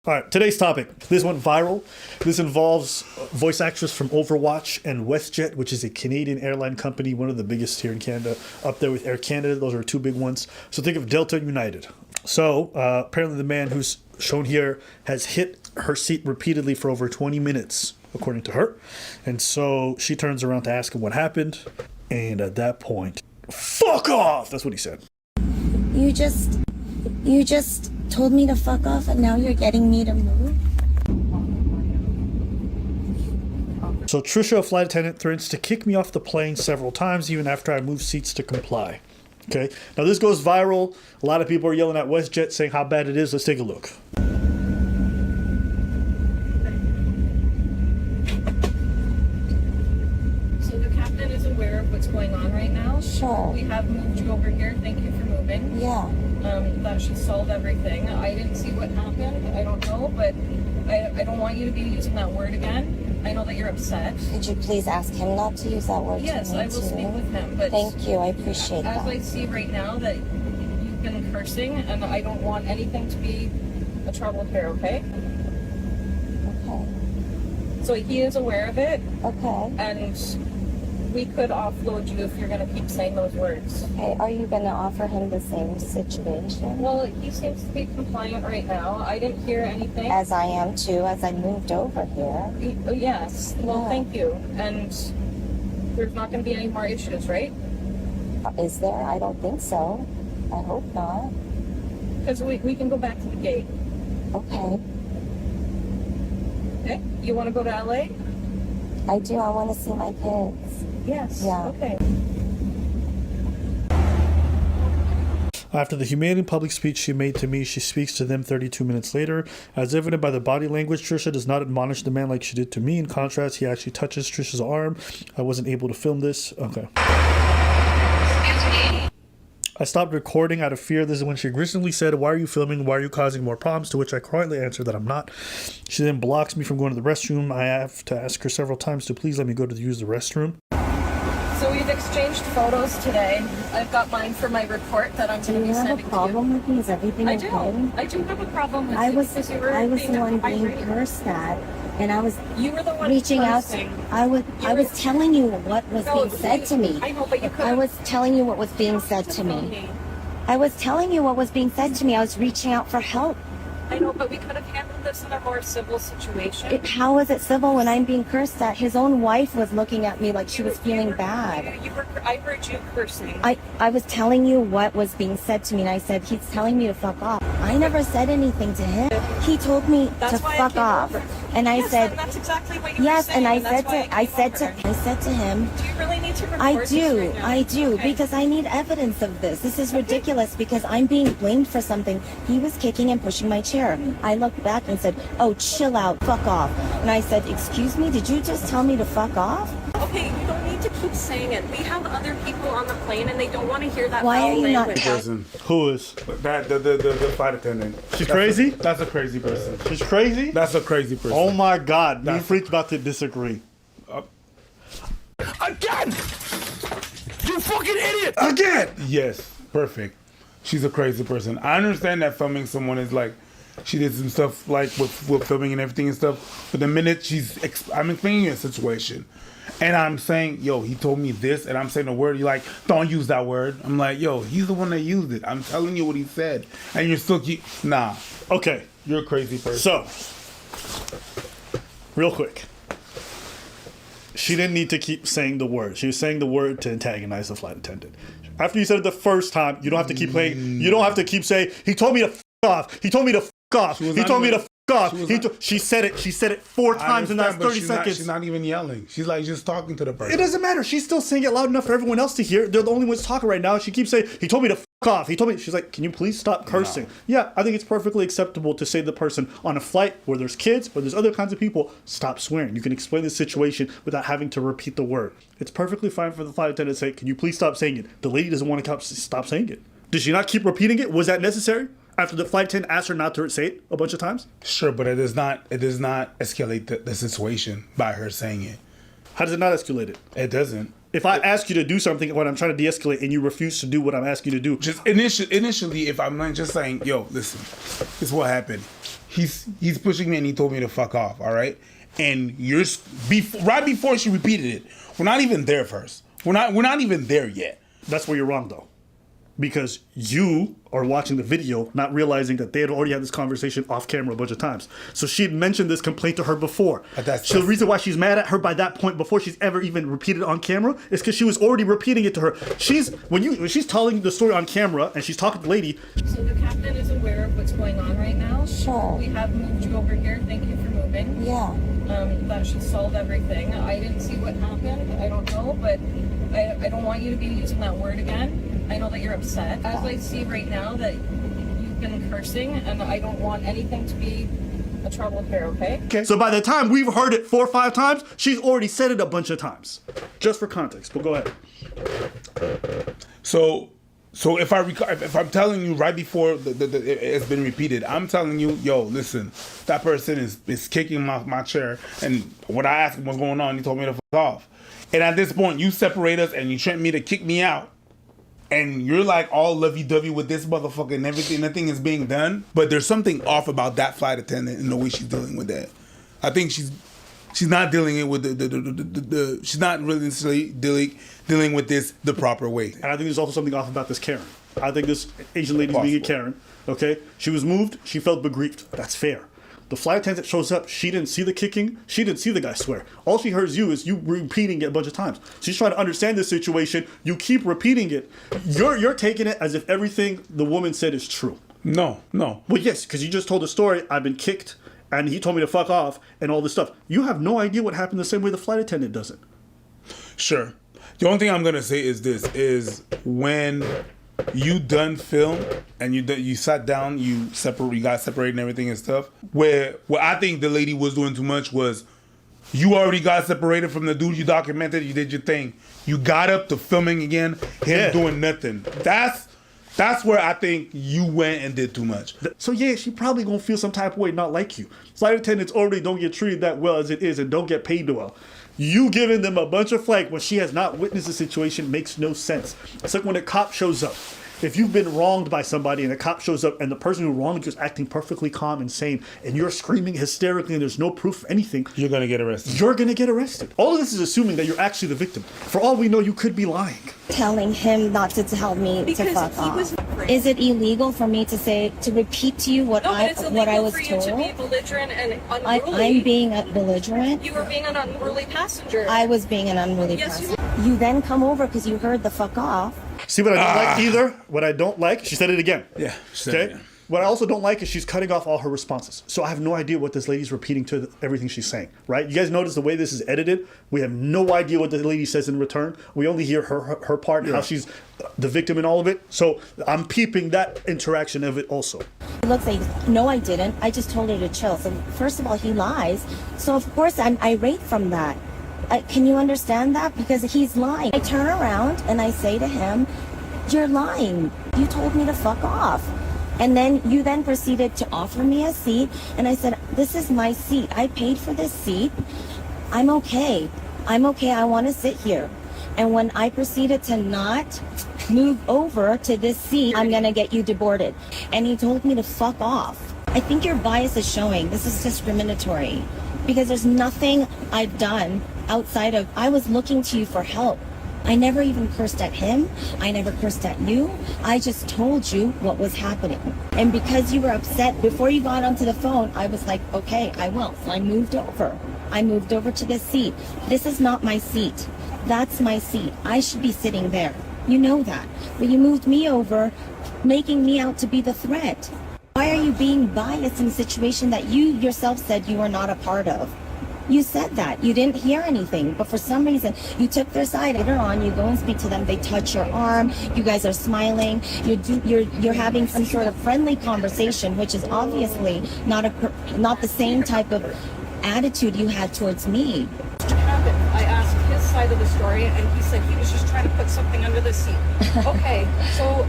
All right, today's topic. This went viral. This involves voice actress from Overwatch and WestJet, which is a Canadian airline company, one of the biggest here in Canada, up there with Air Canada. Those are two big ones. So think of Delta and United. So apparently the man who's shown here has hit her seat repeatedly for over 20 minutes, according to her. And so she turns around to ask him what happened. And at that point, fuck off! That's what he said. You just told me to fuck off and now you're getting me to move? So Trisha, a flight attendant, threatens to kick me off the plane several times, even after I move seats to comply. Okay, now this goes viral. A lot of people are yelling at WestJet saying how bad it is. Let's take a look. So the captain is aware of what's going on right now. Sure. We have moved you over here. Thank you for moving. Yeah. That should solve everything. I didn't see what happened. I don't know, but I don't want you to be using that word again. I know that you're upset. Could you please ask him not to use that word? Yes, to me I will too? speak with him. But Thank you, I appreciate as that. I see right now that you've been cursing, and I don't want anything to be a trouble here, okay? Okay. So he is aware of it, Okay. and we could offload you if you're going to keep saying those words. Okay, are you gonna offer him the same situation? Well, he seems to be compliant right now. I didn't hear anything. As I am too, as I moved over here. Yes. Well, Yeah. thank you. And there's not going to be any more issues, right? Is there? I don't think so. I hope not. Because we can go back to the gate. Okay. Okay? You want to go to LA? I do, I wanna see my kids. Yes. Yeah. Okay. After the humiliating public speech she made to me, she speaks to them 32 minutes later. As evident by the body language, Trisha does not admonish the man like she did to me. In contrast, he actually touches Trisha's arm. I wasn't able to film this. Okay. I stopped recording out of fear. This is when she originally said, "Why are you filming? Why are you causing more problems?" To which I quietly answered that I'm not. She then blocks me from going to the restroom. I have to ask her several times to please let me go to use the restroom. So we've exchanged photos today. I've got mine for my report that I'm Do going to you be have sending a problem with me? Is everything to okay? you. I do have a problem with I you was because you were the one being irate. cursed at, and I was You were the one reaching out. cursing. I was telling you what was No, being said to me. I know, but you could. I was telling you what was being said to me. I was telling you what was being said to me. I was reaching out for help. I know, but we could have handled this in a more civil situation. How is it civil when I'm being cursed at? His own wife was looking at me like she was feeling bad. I heard you cursing. I was telling you what was being said to me, and I said, he's telling me to fuck off. I never said anything to him. He told me That's to why I fuck came off. over. And I Yes, said, and that's exactly what you yes, were saying, and I that's why said came over. to him, Do you really need to record I this do, right now? I do, Okay. because I need evidence of this. This is ridiculous because I'm being blamed for something. He was kicking and pushing my chair. I looked back and said, oh, chill out, fuck off. And I said, excuse me, did you just tell me to fuck off? Okay, you don't need to keep saying it. We have other people on the plane and they don't want to hear that Why foul are you not- language. Person. Who is? That the flight attendant. She's crazy? That's a crazy person. She's crazy? That's a crazy person. Oh my God. Me and That's- Freak's about to disagree. Again! You fucking idiot! Again! Yes, perfect. She's a crazy person. I understand that filming someone is like, she did some stuff like with filming and everything and stuff. But the minute I'm explaining you a situation, and I'm saying, yo, he told me this, and I'm saying a word, you're like, don't use that word. I'm like, yo, he's the one that used it. I'm telling you what he said, and you're still nah. Okay. You're a crazy person. So, real quick. She didn't need to keep saying the word. She was saying the word to antagonize the flight attendant. After you said it the first time, you don't have to keep playing. You don't have to keep saying, he told me to f off. He told me to f off. He told me to f off. She said it. She said it 4 times in the last 30 seconds. She's not even yelling. She's like just talking to the person. It doesn't matter. She's still saying it loud enough for everyone else to hear. They're the only ones talking right now. She keeps saying, he told me to f off. He told me. She's like, can you please stop cursing? No. Yeah, I think it's perfectly acceptable to say to the person on a flight where there's kids, where there's other kinds of people, stop swearing. You can explain the situation without having to repeat the word. It's perfectly fine for the flight attendant to say, can you please stop saying it? The lady doesn't want to stop saying it. Did she not keep repeating it? Was that necessary? After the flight attendant asked her not to say it a bunch of times? Sure, but it does not escalate the situation by her saying it. How does it not escalate it? It doesn't. If I ask you to do something when I'm trying to de-escalate and you refuse to do what I'm asking you to do, Just initially, if I'm not just saying, yo, listen, this is what happened. he's pushing me and he told me to fuck off, all right? And right before she repeated it, we're not even there first. We're not even there yet. That's where you're wrong, though. Because you are watching the video, not realizing that they had already had this conversation off camera a bunch of times. So she had mentioned this complaint to her before. So the reason why she's mad at her by that point, before she's ever even repeated it on camera, is because she was already repeating it to her. When she's telling the story on camera and she's talking to the lady. So the captain is aware of what's going on right now. Sure. We have moved you over here. Thank you for moving. Yeah. That should solve everything. I didn't see what happened. I don't know, but I don't want you to be using that word again. I know that you're upset. As I see right now that you've been cursing, and I don't want anything to be a trouble here, okay? So by the time we've heard it 4 or 5 times, she's already said it a bunch of times. Just for context, but go ahead. So if I'm telling you right before it's been repeated, I'm telling you, yo, listen, that person is kicking my chair, and when I asked him what's going on, he told me to fuck off. And at this point, you separate us and you threaten me to kick me out. And you're like all lovey-dovey with this motherfucker and everything. Nothing is being done. But there's something off about that flight attendant and the way she's dealing with that. I think she's not dealing it with she's not really necessarily dealing with this the proper way. And I think there's also something off about this Karen. I think this Asian lady's being a Karen. Okay, she was moved. She felt bereaved. That's fair. The flight attendant shows up. She didn't see the kicking. She didn't see the guy swear. All she heard is you repeating it a bunch of times. She's trying to understand this situation. You keep repeating it. You're taking it as if everything the woman said is true. No. Well, yes, because you just told the story. I've been kicked, and he told me to fuck off, and all this stuff. You have no idea what happened the same way the flight attendant doesn't. Sure. The only thing I'm gonna say is this: is when you done film and you sat down, you got separated and everything and stuff. Where I think the lady was doing too much was, you already got separated from the dude you documented. You did your thing. You got up to filming again. Him doing nothing. That's where I think you went and did too much. So yeah, she probably gonna feel some type of way, not like you. Flight attendants already don't get treated that well as it is and don't get paid well. You giving them a bunch of flack when she has not witnessed the situation makes no sense. It's like when a cop shows up. If you've been wronged by somebody and a cop shows up and the person who wronged you is acting perfectly calm and sane and you're screaming hysterically and there's no proof of anything, you're going to get arrested. You're going to get arrested. All of this is assuming that you're actually the victim. For all we know, you could be lying. Telling him not to tell me Because to fuck he off. was- Is it illegal for me to repeat to you what No, but it's illegal I was for you told? to be belligerent and unruly. I'm being belligerent. You were being an unruly passenger. I was being an unruly Yes, you person. You then come over because you heard the fuck off. See what I don't like either? What I don't like, she said it again. Yeah. Okay? What I also don't like is she's cutting off all her responses. So I have no idea what this lady's repeating to everything she's saying, right? You guys notice the way this is edited? We have no idea what the lady says in return. We only hear her part, how she's the victim in all of it. So I'm peeping that interaction of it also. He looks like, no, I didn't. I just told her to chill. So first of all, he lies. So of course I'm irate from that. Can you understand that? Because he's lying. I turn around and I say to him, you're lying. You told me to fuck off. And then you then proceeded to offer me a seat. And I said, this is my seat. I paid for this seat. I'm okay. I want to sit here. And when I proceeded to not move over to this seat, I'm going to get you deported. And he told me to fuck off. I think your bias is showing. This is discriminatory. Because there's nothing I've done outside of, I was looking to you for help. I never even cursed at him. I never cursed at you. I just told you what was happening. And because you were upset, before you got onto the phone, I was like, okay, I will. So I moved over. I moved over to this seat. This is not my seat. That's my seat. I should be sitting there. You know that. But you moved me over, making me out to be the threat. Why are you being biased in a situation that you yourself said you were not a part of? You said that. You didn't hear anything, but for some reason, you took their side. Later on, you go and speak to them. They touch your arm. You guys are smiling. You're having some sort of friendly conversation, which is obviously not the same type of attitude you had towards me. I asked his side of the story, and he said he was just trying to put something under the seat. Okay, so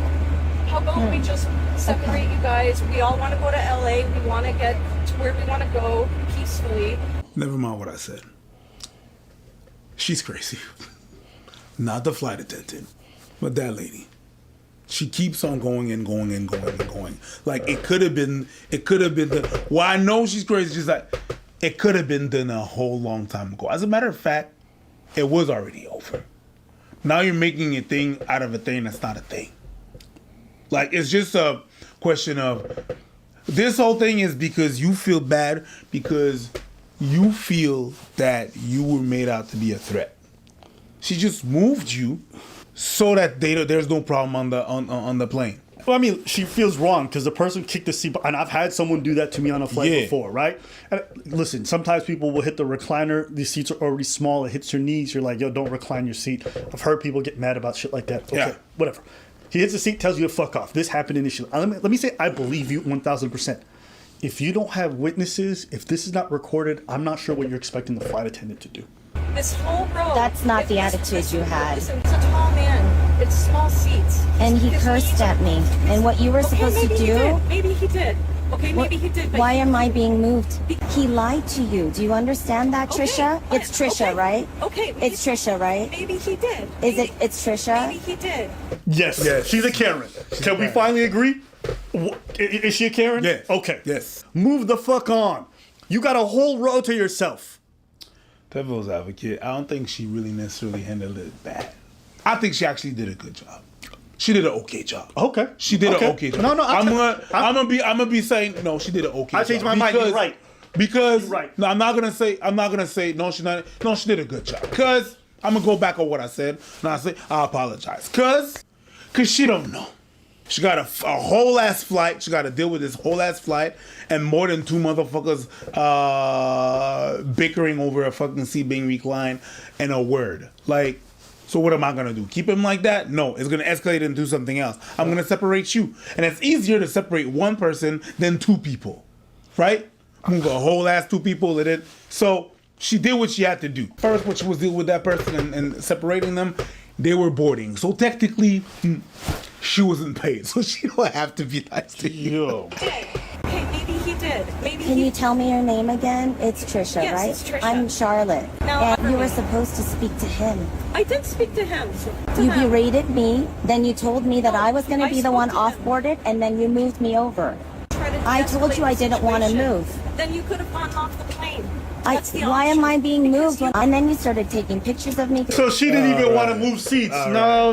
how about we just separate you guys? We all want to go to LA. We want to get to where we want to go peacefully. Never mind what I said. She's crazy. Not the flight attendant, but that lady. She keeps on going and going and going and going. Like it could have been done. Well, I know she's crazy. She's like, it could have been done a whole long time ago. As a matter of fact, it was already over. Now you're making a thing out of a thing that's not a thing. Like it's just a question of this whole thing is because you feel bad because you feel that you were made out to be a threat. She just moved you so that there's no problem on the plane. Well, I mean, she feels wrong because the person kicked the seat, and I've had someone do that to me on a flight before, right? And listen, sometimes people will hit the recliner. These seats are already small. It hits your knees. You're like, yo, don't recline your seat. I've heard people get mad about shit like that. Okay, whatever. He hits the seat, tells you to fuck off. This happened initially. Let me say, I believe you 1,000%. If you don't have witnesses, if this is not recorded, I'm not sure what you're expecting the flight attendant to do. This whole row. That's not the attitude you had. Listen, it's a tall man. It's small seats. And he cursed at me. And what you were supposed to do... Maybe he did. Okay, maybe he did. But why am I being moved? He lied to you. Do you understand that, Trisha? It's Trisha, right? Okay. It's Trisha, right? Maybe he did. It's Trisha? Maybe he did. Yes. She's a Karen. Can we finally agree? Is she a Karen? Yes. Okay. Yes. Move the fuck on. You got a whole row to yourself. Devil's advocate, I don't think she really necessarily handled it bad. I think she actually did a good job. She did an okay job. Okay. She did an okay job. No, I'm gonna be saying no. She did an okay job. I changed my mind. You're right. Because You're right. No, I'm not gonna say no. She not. No, she did a good job. Because I'm gonna go back on what I said. And I say I apologize. Cause she don't know. She got a whole ass flight. She got to deal with this whole ass flight and more than two motherfuckers bickering over a fucking seat being reclined and a word. Like, so what am I gonna do? Keep him like that? No, it's gonna escalate into something else. I'm gonna separate you, and it's easier to separate one person than two people, right? Move a whole ass two people in it. So she did what she had to do. First, what she was dealing with that person and separating them, they were boarding. So technically, she wasn't paid, so she don't have to be nice to you. Yo. Okay, maybe he did. Maybe Can you tell me your name again? It's Trisha, Yes, right? it's Trisha. I'm Charlotte. Now, And you were supposed to speak to him. I did speak to him. You berated me, then you told me that I was going to I be the spoke one to him. off-boarded, and then you moved me over. I told you I didn't want to move. Then you could have gone off the plane. That's the Why am option. I being Because moved? And then you started taking pictures of me. So she didn't even want to move seats. No.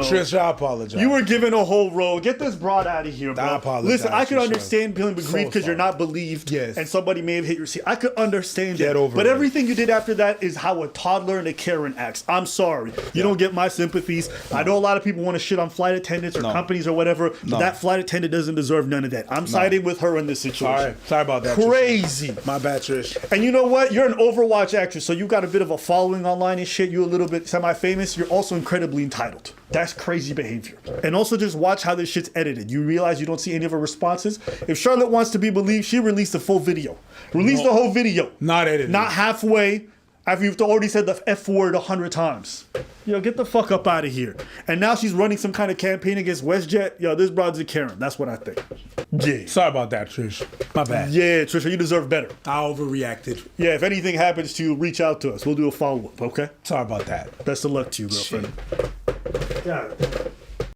Trisha, I apologize. You were given a whole row. Get this broad out of here, bro. I apologize, Listen, I could Trisha. understand feeling So aggrieved because you're sorry. not believed. Yes. And somebody may have hit your seat. I could understand Get that. over but it. everything you did after that is how a toddler and a Karen acts. I'm sorry. You don't get my sympathies. I know a lot of people want to shit on flight attendants or companies or whatever, but that flight attendant doesn't deserve none of that. I'm siding with her in this situation. Sorry about that. Crazy. Trish. My bad, Trish. And you know what? You're an Overwatch actress, so you got a bit of a following online and shit. You're a little bit semi-famous. You're also incredibly entitled. That's crazy behavior. And also just watch how this shit's edited. You realize you don't see any of her responses. If Charlotte wants to be believed, she released the full video. Release the whole video. Not edited. Not halfway after you've already said the F word 100 times. Yo, get the fuck up out of here. And now she's running some kind of campaign against WestJet. Yo, this broad's a Karen. That's what I think. Yeah. Sorry about that, Trish. My bad. Yeah, Trisha, you deserve better. I overreacted. Yeah, if anything happens to you, reach out to us. We'll do a follow-up, okay? Sorry about that. Best of luck to you, girlfriend. Yeah.